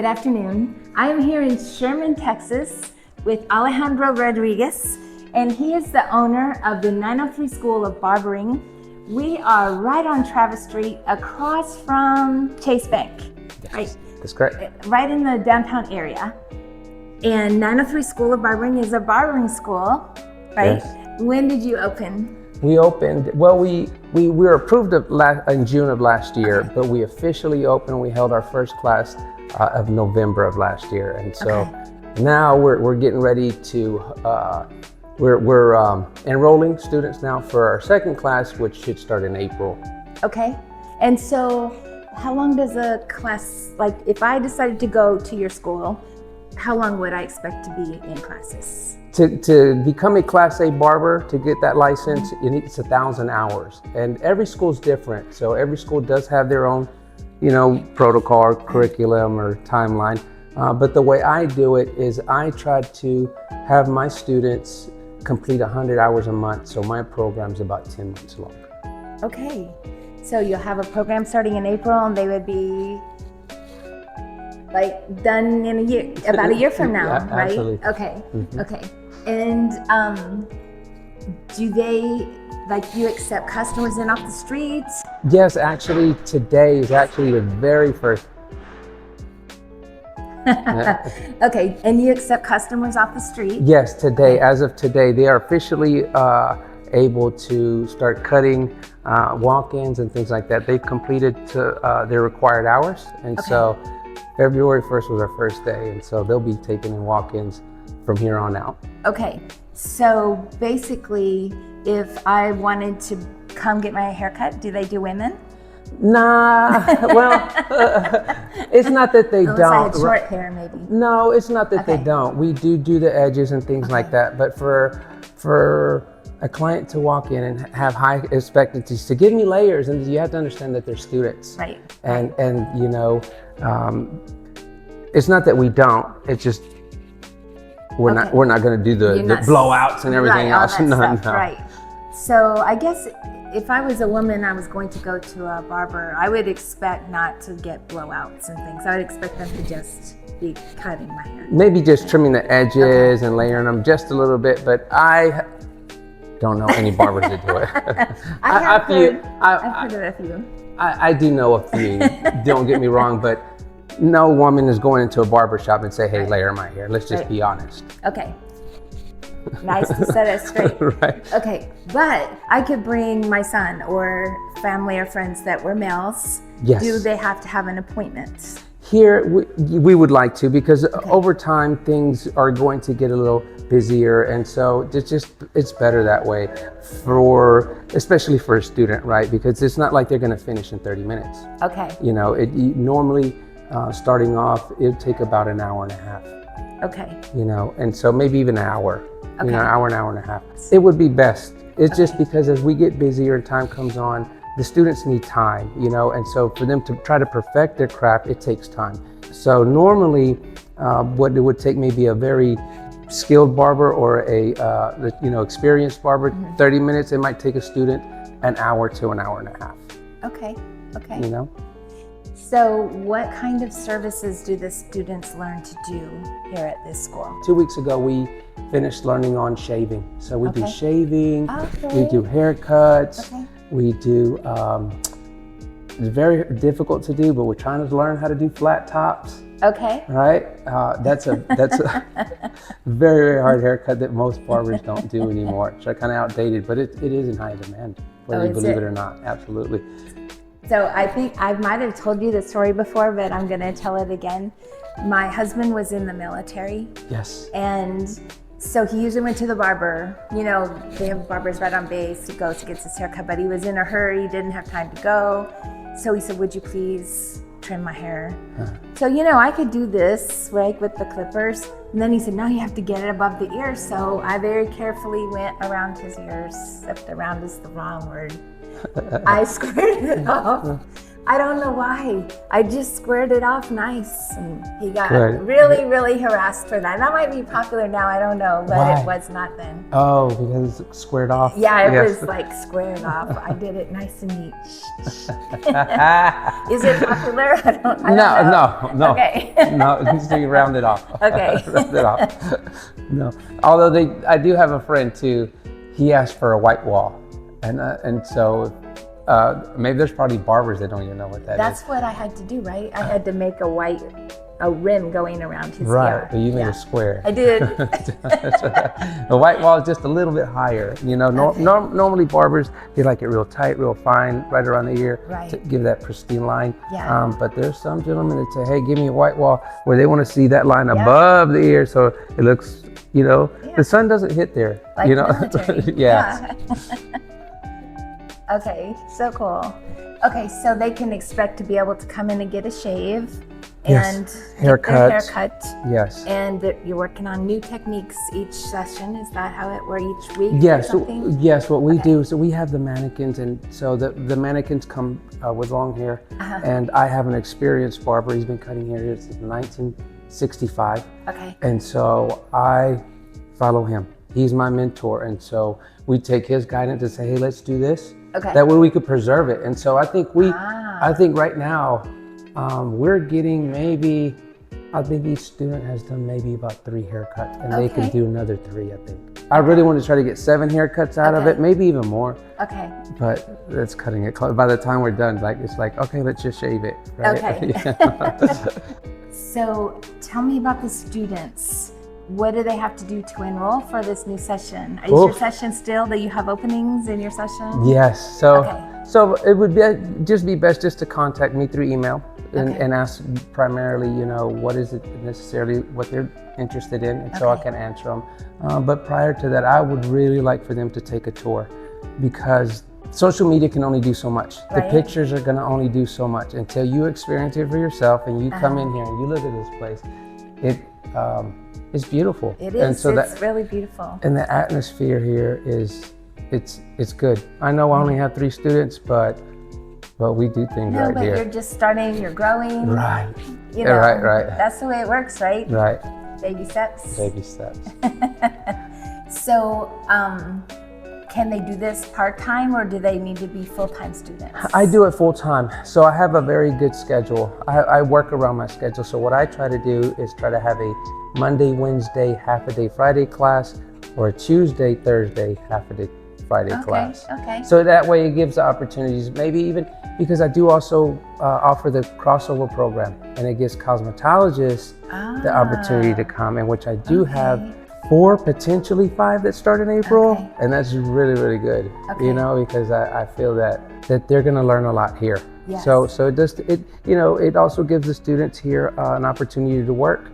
Good afternoon. I am here in Sherman, Texas with Alejandro Rodriguez, and he is the owner of the 903 School of Barbering. We are right on Travis Street across from Chase Bank. Yes, right? That's correct. Right in the downtown area. And 903 School of Barbering is a barbering school, right? Yes. When did you open? We opened, well, we were approved in June of last year, Okay. but we officially opened, we held our first class of November of last year. And so now we're getting ready to, we're enrolling students now for our second class, which should start in April. Okay. And so how long does a class, like if I decided to go to your school, how long would I expect to be in classes? To become a Class A barber, to get that license, it's 1,000 hours. And every school's different. So every school does have their own, protocol or curriculum or timeline. But the way I do it is I try to have my students complete 100 hours a month. So my program's about 10 months long. Okay. So you'll have a program starting in April and they would be like done in a year, about a year from now, Yeah, right? absolutely. Okay. Mm-hmm. Okay. And do they, like, you accept customers in off the streets? Yes, actually today is actually the very first. Okay, and you accept customers off the street? Yes, today, as of today, they are officially able to start cutting walk-ins and things like that. They've completed their required hours, and so February 1st was our first day, and so they'll be taking in walk-ins from here on out. Okay, so basically, if I wanted to come get my haircut, do they do women? Nah, well, it's not that they Unless don't. I had short hair, maybe. No, it's not that they Okay. don't. We do the edges and things like that, but for a client to walk in and have high expectancies to give me layers, and you have to understand that they're students. Right. And it's not that we don't. It's just we're not going to do the blowouts and everything else. All that No. stuff, right. So I guess if I was a woman, I was going to go to a barber, I would expect not to get blowouts and things. I would expect them to just be cutting my hair. Maybe just trimming the edges and layering them just a little bit, but I don't know any barbers that do it. I've heard of a few. I do know a few, don't get me wrong, but no woman is going into a barber shop and say, hey, layer my hair. Let's just be honest. Okay. Nice to set it straight. Right. Okay, but I could bring my son or family or friends that were males. Yes. Do they have to have an appointment? Here, we would like to, because over time, things are going to get a little busier. And so it's better that way, especially for a student, right? Because it's not like they're going to finish in 30 minutes. Okay. Normally, starting off, it would take about an hour and a half. Okay. And so maybe even an hour, Okay. an hour and a half. It would be best. It's just because as we get busier and time comes on, the students need time, and so for them to try to perfect their craft, it takes time. So normally, what it would take maybe a very skilled barber or a experienced barber, 30 minutes, it might take a student an hour to an hour and a half. Okay. So what kind of services do the students learn to do here at this school? 2 weeks ago, we finished learning on shaving. So we do shaving, we do haircuts, we do, it's very difficult to do, but we're trying to learn how to do flat tops. Okay. Right? That's a very, very hard haircut that most barbers don't do anymore. It's kind of outdated, but it is in high demand, whether you believe it or not. Absolutely. So I think I might have told you the story before, but I'm going to tell it again. My husband was in the military. Yes. And so he usually went to the barber. They have barbers right on base. He goes, he gets his haircut, but he was in a hurry, didn't have time to go. So he said, would you please trim my hair? So, I could do this, right, with the clippers. And then he said, no, you have to get it above the ears. So I very carefully went around his ears, except around is the wrong word. I squared it off I don't know why. I just squared it off nice, and he got Good. really harassed for that. That might be popular now, I don't know, but Why? it was not then. Oh, because it's squared off. Yeah, it Yes. was like squared off. I did it nice and neat. Is it popular? I don't know. No. Okay. No, it needs to be rounded off. Okay. Rounded off. No. Although I do have a friend too. He asked for a white wall, and so maybe there's probably barbers that don't even know what that is. That's what I had to do, right? I had to make a rim going around his Right, ear. but you made Yeah. a square. I did. The white wall is just a little bit higher. You know, normally barbers, they like it real tight, real fine, right around the ear Right. to give that pristine line. Yeah. But there's some gentlemen that say, hey, give me a white wall, where they want to see that line above the ear so it looks, you know, the sun doesn't hit there. Like you know? military. Yeah. Okay, so cool. Okay, so they can expect to be able to come in and get a shave Yes. and Haircuts. get their haircut. Yes. And that you're working on new techniques each session. Is that how it, or each week? Yes, Or something? yes. What we do, so we have the mannequins, and so the mannequins come with long hair. And I have an experienced barber. He's been cutting hair since 1965, Okay. and so I follow him. He's my mentor, and so we take his guidance and say, hey, let's do this. Okay. That way we could preserve it. And so I think I think right now we're getting maybe. I think each student has done maybe about 3 haircuts, and they can Okay. do another 3, I think. I really want to try to get 7 haircuts out of Okay. it, maybe even more, Okay. but that's cutting it close. By the time we're done, it's like, okay, let's just shave it. Right? Okay. So tell me about the students. What do they have to do to enroll for this new session? Is your session still that you have openings in your session? Yes. So, Okay. so it would be best just to contact me through email and ask primarily, you know, what is it necessarily what they're interested in, and so I can answer them. But prior to that, I would really like for them to take a tour, because social media can only do so much. The Right. pictures are going to only do so much until you experience it for yourself and you come in here and you look at this place. It's beautiful. It is. And so it's really beautiful. and the atmosphere here is, it's good. I know I only have 3 students, but we do things No, right but here. you're just starting, you're growing. Right. You know, Right. That's the way it works, right? Right. Baby steps. Baby steps. So, can they do this part-time, or do they need to be full-time students? I do it full time. So I have a very good schedule. I work around my schedule. So what I try to do is try to have a Monday, Wednesday, half a day Friday class, or a Tuesday, Thursday, half a day Friday class. Okay. So that way it gives the opportunities, maybe even because I do also offer the crossover program, and it gives cosmetologists the opportunity to come, in which I do have 4, potentially 5 that start in April. Okay. And that's really good, you know, because I feel that they're going to learn a lot here. Yes. So it also gives the students here an opportunity to work,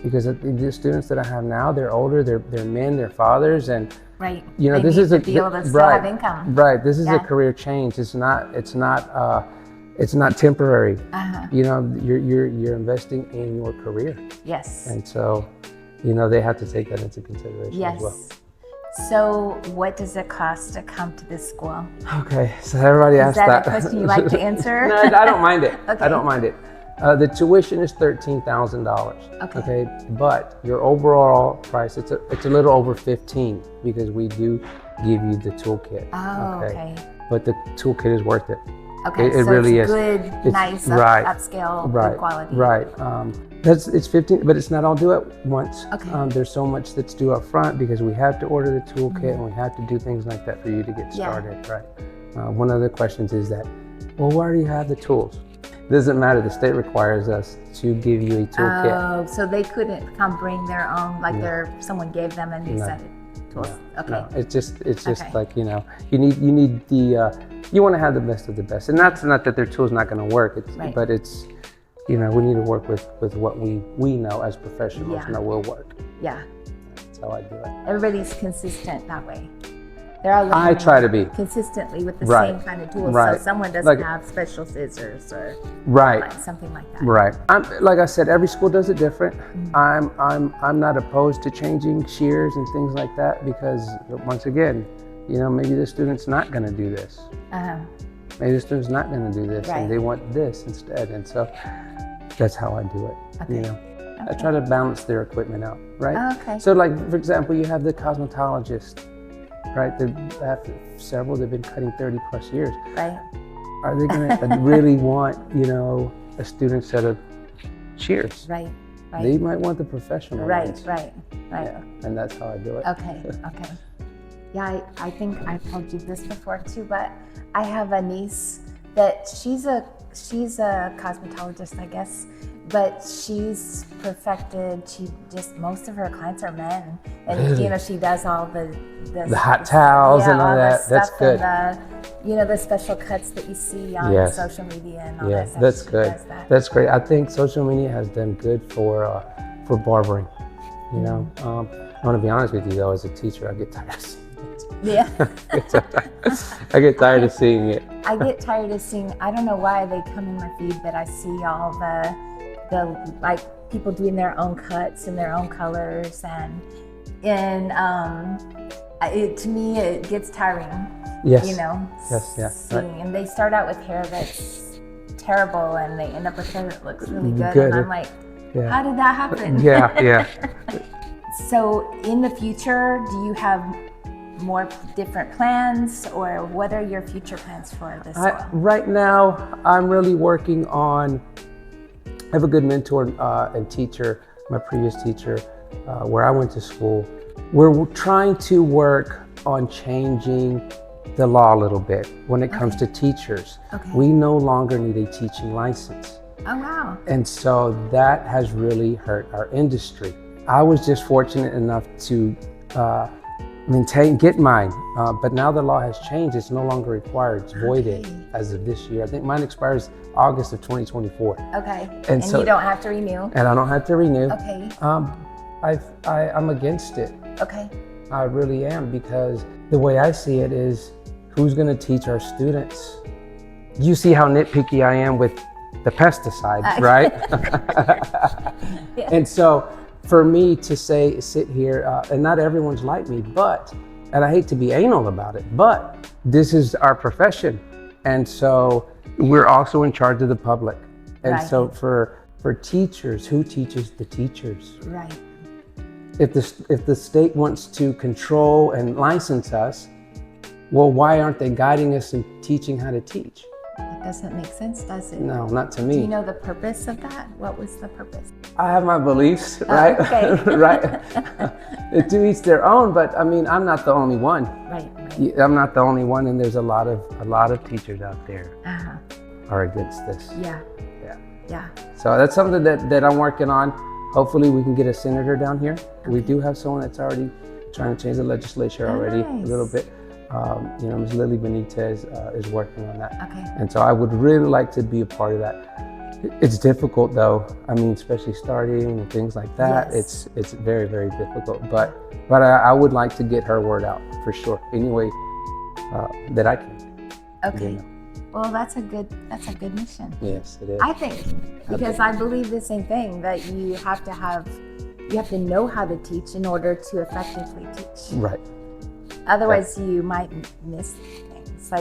because the students that I have now, they're older, they're men, they're fathers, and Right. you know, They this need is to a be able to still right, have income. Right. This is a Yeah. career change. It's not temporary. You know, you're investing in your career, Yes. and so, you know, they have to take that into consideration as well. Yes. So, what does it cost to come to this school? Okay, so everybody Is asks that that. a question you like to answer? No, I don't mind it. Okay. I don't mind it. The tuition is $13,000. Okay. But your overall price, it's a little over 15, because we do give you the toolkit. Oh, okay. But the toolkit is worth it. Okay, It so really it's is. good, It's nice, right. upscale, Right. good quality. Right. It's 15, but it's not all due at once. Okay. There's so much that's due up front, because we have to order the toolkit and we have to do things like that for you to get started. Right. One of the questions is that, well, why do you have the tools? It doesn't matter. The state requires us to give you a toolkit. Oh, so they couldn't come bring their own, like someone gave them a new set of tools. Okay. No, it's just Okay. like, you know, you need the you want to have the best of the best, and that's not that their tool's not going to work. But it's, you know, we need to work with what we know as professionals know will work. Yeah. That's how I do it. Everybody's consistent that way. They're all I try to be consistently with the Right. same kind of tools. Right. So someone doesn't Like- have special scissors or right. something like that. Right. Like I said, every school does it different. I'm not opposed to changing shears and things like that, because once again, you know, maybe the student's not going to do this. Maybe the student's not going to do this, Right. and they want this instead. And so that's how I do it. Okay. You know, I try to balance their equipment out, right? Oh, okay. So, like for example, you have the cosmetologist, right? They have several. They've been cutting 30 plus years. Right. Are they going to really want, you know, a student set of shears? Right. Right. They might want the professional Right. ones. Right. Right. Yeah, and that's how I do it. Okay. Okay. Yeah, I think I've told you this before too, but I have a niece that she's a cosmetologist, I guess, but she's perfected. Most of her clients are men, and Really? you know, she does all the hot towels and all that. the That's stuff good. and the special cuts that you see on Yes. social media and all Yeah, that stuff. that's She good. does that. That's great. I think social media has done good for barbering. You know, I want to be honest with you though, as a teacher, I get tired of seeing it. Yeah. I get tired of seeing it. I get tired of seeing, I don't know why they come in my feed, but I see all the like people doing their own cuts and their own colors, and to me it gets tiring. Yes. You know, Yes, yeah, seeing, and they start out with hair that's terrible and they end up with hair that looks really good. Good. And I'm like, Yeah. how did that happen? Yeah. So in the future, do you have more different plans, or what are your future plans for this school? Right now, I'm really working on. I have a good mentor and teacher, my previous teacher, where I went to school. We're trying to work on changing the law a little bit when it comes to teachers. Okay. We no longer need a teaching license. Oh, wow. And so that has really hurt our industry. I was just fortunate enough to get mine, but now the law has changed. It's no longer required. It's voided as of this year. I think mine expires August of 2024. Okay. And so- you don't have to renew? And I don't have to renew. Okay. I'm against it. Okay. I really am, because the way I see it is, who's going to teach our students? You see how nitpicky I am with the pesticides, right? Yeah. And so for me to sit here, and not everyone's like me, and I hate to be anal about it, but this is our profession. And so we're also in charge of the public. And Right. so for teachers, who teaches the teachers? Right. If the state wants to control and license us, well, why aren't they guiding us and teaching how to teach? That doesn't make sense, does it? No, not to me. Do you know the purpose of that? What was the purpose? I have my beliefs, right? Okay. Right. To each their own, but I mean, I'm not the only one. Right. I'm not the only one, and there's a lot of teachers out there Uh-huh. are against this. Yeah. Yeah. Yeah. So that's something that I'm working on. Hopefully we can get a senator down here. We do have someone that's already trying to change the legislature already nice. a little bit. Ms. Lily Benitez is working on that. Okay. And so I would really like to be a part of that. It's difficult though. I mean, especially starting and things like that. Yes. It's very, very difficult. But I would like to get her word out for sure. Any way that I can. Okay. You know. Well, that's a good mission. Yes, it is. I think, because I believe the same thing, that you have to know how to teach in order to effectively teach. Right. Otherwise, you might miss things.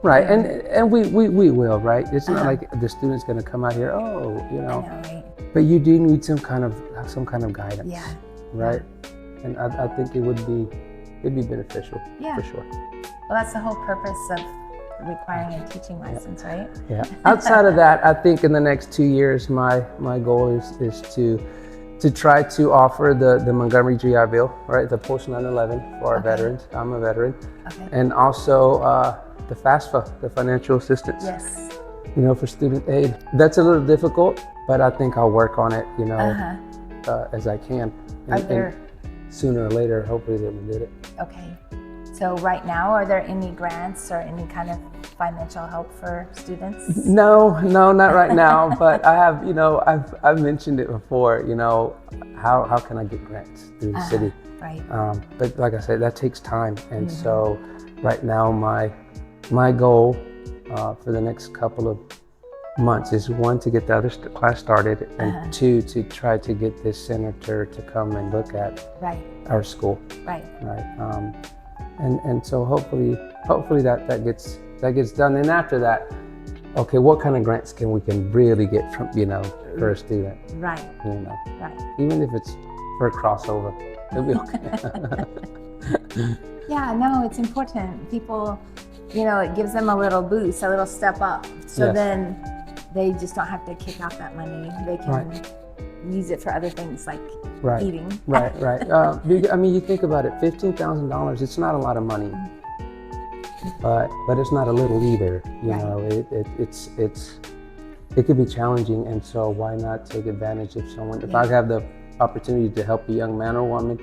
Right, and we will, right? It's not Uh-huh. like the student's going to come out here, I know, right? But you do need some kind of guidance. Yeah. Right. And I think it'd be beneficial. Yeah. For sure. Well, that's the whole purpose of requiring a teaching license, right? Yeah. Outside of that, I think in the next 2 years, my goal is to try to offer the Montgomery GI Bill, right? The post 9/11 for our veterans. I'm a veteran. Okay. And also the FAFSA, the financial assistance. Yes. For student aid. That's a little difficult, but I think I'll work on it, as I can. And sooner or later, hopefully they will get it. Okay. So right now, are there any grants or any kind of financial help for students? No, not right now. But I have, I've mentioned it before. How can I get grants through the city? Right. But like I said, that takes time, and so right now my goal for the next couple of months is, one, to get the other class started, and two, to try to get this senator to come and look at our school. Right. Right. And so hopefully that gets That gets done. And after that, okay, what kind of grants can we really get from, for a student? Right. Right. Even if it's for a crossover, it'll be okay. Yeah, no, it's important. People, it gives them a little boost, a little step up. So Yes. then they just don't have to kick out that money. They can use it for other things like eating. Right. I mean, you think about it, $15,000, it's not a lot of money, but it's not a little either. It could be challenging, and so why not take advantage of someone? If I have the opportunity to help a young man or woman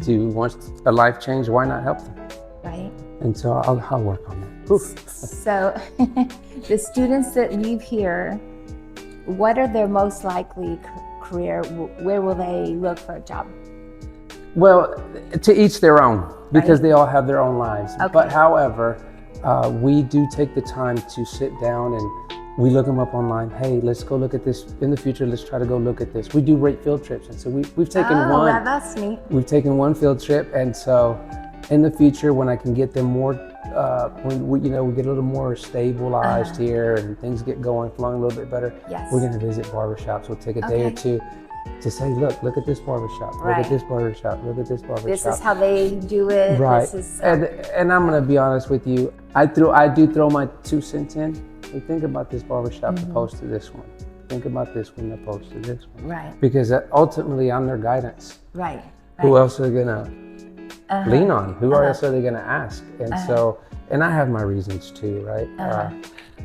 to want a life change, why not help them? Right. And so I'll work on that. Oof. So the students that leave here, what are their most likely career? Where will they look for a job? Well, to each their own, because they all have their own lives. Okay. But however, we do take the time to sit down and we look them up online. Hey, let's go look at this. In the future, let's try to go look at this. We do rate field trips. And so we've taken one. That's neat. We've taken one field trip. And so in the future, when I can get them more, when we get a little more stabilized here and things get going, flowing a little bit better, we're going to visit barbershops. We'll take a day or two to say, look at this barbershop, look at this barbershop, look at this barbershop. This is how they do it. Right. This is, and I'm going to be honest with you. I do throw my 2 cents in. Hey, think about this barbershop opposed to this one. Think about this one opposed to this one. Right. Because ultimately, I'm their guidance. Right. Who else are they going to lean on? Who else are they going to ask? And so, and I have my reasons too, right?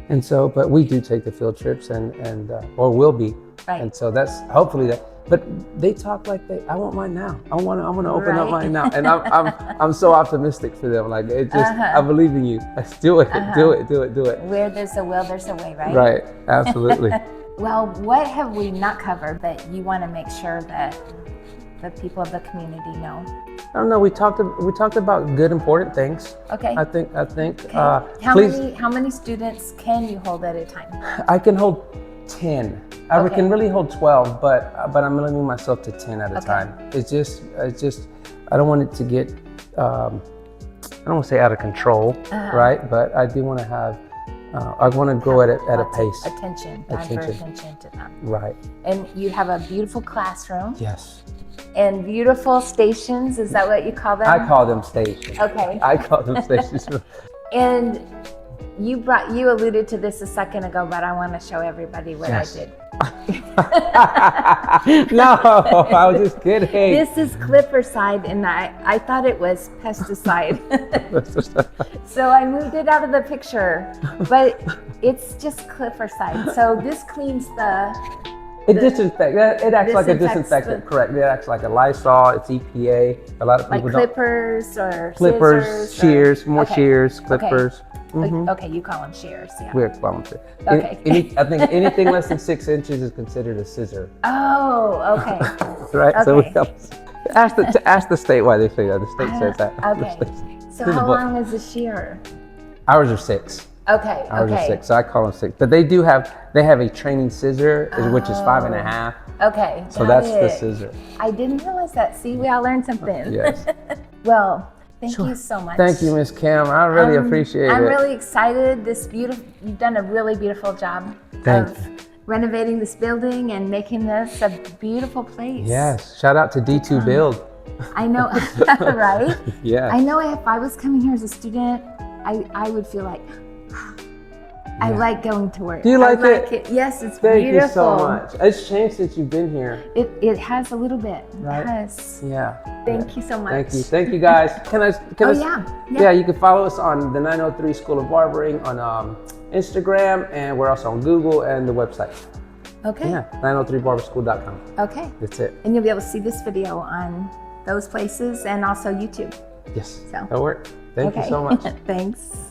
And so, but we do take the field trips or will be. Right. And so that's hopefully that. But they talk like I want mine now. I'm going to open up mine now. And I'm so optimistic for them. Like it just, I believe in you. Let's do it, do it. Where there's a will, there's a way, right? Right, absolutely. Well, what have we not covered that you want to make sure that the people of the community know? I don't know. We talked about good, important things. Okay. I think. Okay. How many students can you hold at a time? I can hold 10. I can really hold 12, but I'm limiting myself to 10 at a time. It's just I don't want it to get I don't want to say out of control, right? But I do want to have I want to go at a pace. Attention to them. Right. And you have a beautiful classroom. Yes. And beautiful stations. Is that what you call them? I call them stations. Okay. I call them stations. And you alluded to this a second ago, but I want to show everybody what I did. No, I was just kidding. This is clippercide, and I thought it was pesticide. So I moved it out of the picture, but it's just clippercide. So this cleans it disinfects. It acts like a disinfectant, correct? It acts like a Lysol. It's EPA. A lot of people like clippers or clippers, scissors, shears, more shears, clippers. Okay, you call them shears, yeah. We're calling them. Okay. I think anything less than 6 inches is considered a scissor. Oh, okay. Right. Okay. So we ask the state why they say that. The state says that. Okay. So how long is a shear? Ours are 6. Okay. Ours are 6. So I call them 6. But they have a training scissor, which is 5.5. Okay. So that's the scissor. I didn't realize that. See, we all learned something. Yes. Well, thank you so much. Thank you, Miss Kim. I really appreciate it. I'm really excited. You've done a really beautiful job of renovating this building and making this a beautiful place. Yes. Shout out to D2 Build. I know, right? Yeah. I know if I was coming here as a student, I would feel like, I like going to work. Do you like it? Yes, it's Thank beautiful. you so much. It's changed since you've been here. It has a little bit. Right? It has. Yeah. Thank you so much. Thank you guys. Yeah, you can follow us on the 903 School of Barbering on Instagram, and we're also on Google and the website. Okay. Yeah, 903barberschool.com. Okay. That's it. And you'll be able to see this video on those places and also YouTube. Yes. So. That'll work. Thank you so much. Thanks.